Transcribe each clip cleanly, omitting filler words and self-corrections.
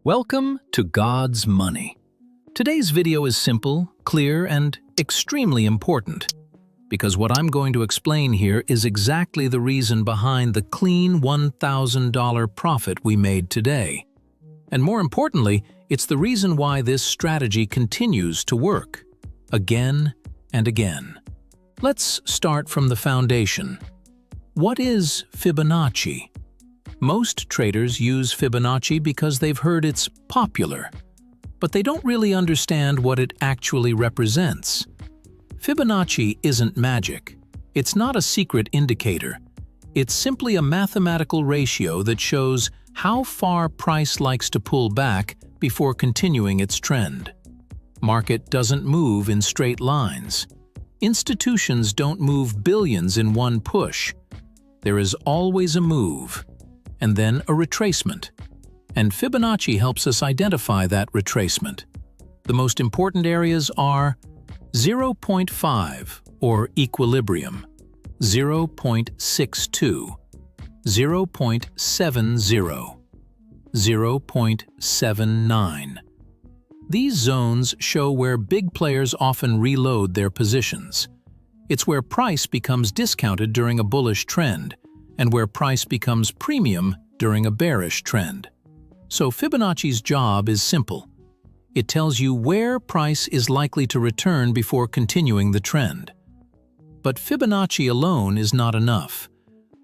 Welcome to God's Money. Today's video is simple, clear, and extremely important, because what I'm going to explain here is exactly the reason behind the clean $1,000 profit we made today. And more importantly, it's the reason why this strategy continues to work, again and again. Let's start from the foundation. What is Fibonacci? Most traders use Fibonacci because they've heard it's popular, but they don't really understand what it actually represents. Fibonacci isn't magic. It's not a secret indicator. It's simply a mathematical ratio that shows how far price likes to pull back before continuing its trend. Market doesn't move in straight lines. Institutions don't move billions in one push. There is always a move, and then a retracement. And Fibonacci helps us identify that retracement. The most important areas are 0.5, or equilibrium, 0.62, 0.70, 0.79. These zones show where big players often reload their positions. It's where price becomes discounted during a bullish trend, and where price becomes premium during a bearish trend. So Fibonacci's job is simple. It tells you where price is likely to return before continuing the trend. But Fibonacci alone is not enough.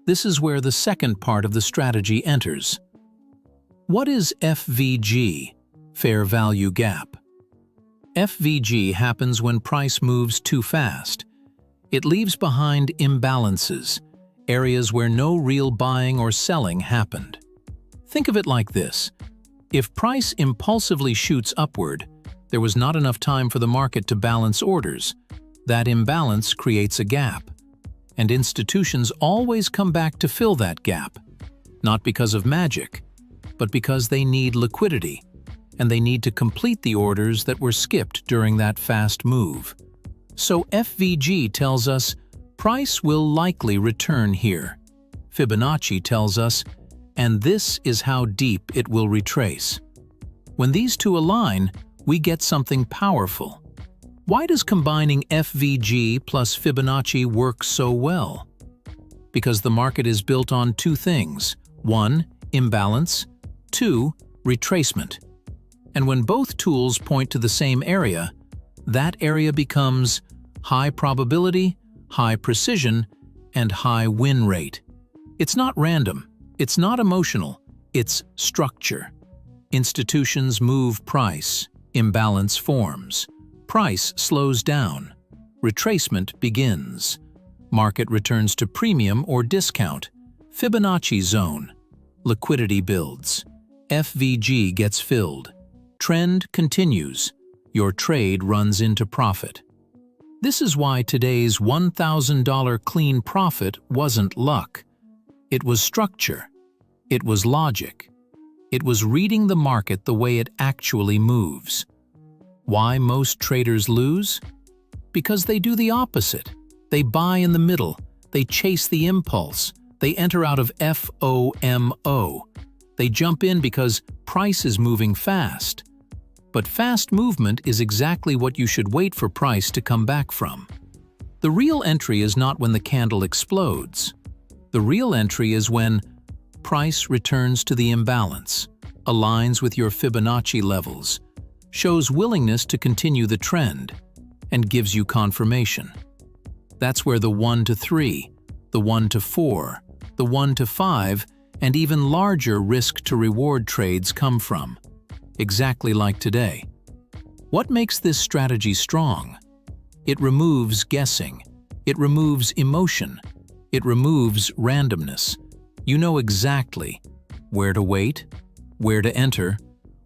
This is where the second part of the strategy enters. What is FVG, fair value gap? FVG happens when price moves too fast. It leaves behind imbalances, areas where no real buying or selling happened. Think of it like this. If price impulsively shoots upward, there was not enough time for the market to balance orders. That imbalance creates a gap. And institutions always come back to fill that gap, not because of magic, but because they need liquidity, and they need to complete the orders that were skipped during that fast move. So FVG tells us price will likely return here. Fibonacci tells us, and this is how deep it will retrace. When these two align, we get something powerful. Why does combining FVG plus Fibonacci work so well? Because the market is built on two things. 1, imbalance. 2, retracement. And when both tools point to the same area, that area becomes high probability, high precision, and high win rate. It's not random, it's not emotional, it's structure. Institutions move price, imbalance forms. Price slows down, retracement begins. Market returns to premium or discount. Fibonacci zone. Liquidity builds. FVG gets filled. Trend continues. Your trade runs into profit. This is why today's $1,000 clean profit wasn't luck. It was structure. It was logic. It was reading the market the way it actually moves. Why most traders lose? Because they do the opposite. They buy in the middle. They chase the impulse. They enter out of FOMO. They jump in because price is moving fast. But fast movement is exactly what you should wait for price to come back from. The real entry is not when the candle explodes. The real entry is when price returns to the imbalance, aligns with your Fibonacci levels, shows willingness to continue the trend, and gives you confirmation. That's where the 1 to 3, the 1 to 4, the 1 to 5, and even larger risk-to-reward trades come from. Exactly like today. What makes this strategy strong? It removes guessing. It removes emotion. It removes randomness. You know exactly where to wait, where to enter,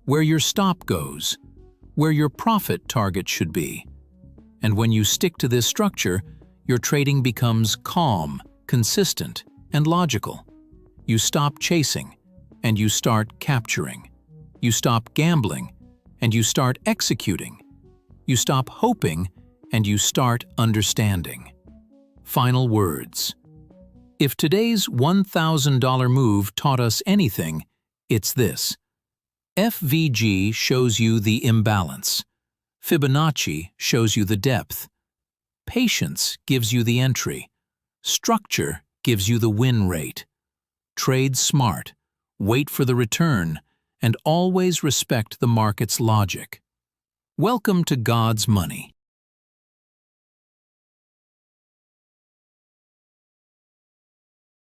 where your stop goes, where your profit target should be. And when you stick to this structure, your trading becomes calm, consistent, and logical. You stop chasing, and you start capturing. You stop gambling, and you start executing. You stop hoping, and you start understanding. Final words. If today's $1,000 move taught us anything, it's this. FVG shows you the imbalance. Fibonacci shows you the depth. Patience gives you the entry. Structure gives you the win rate. Trade smart, wait for the return, and always respect the market's logic. Welcome to God's Money.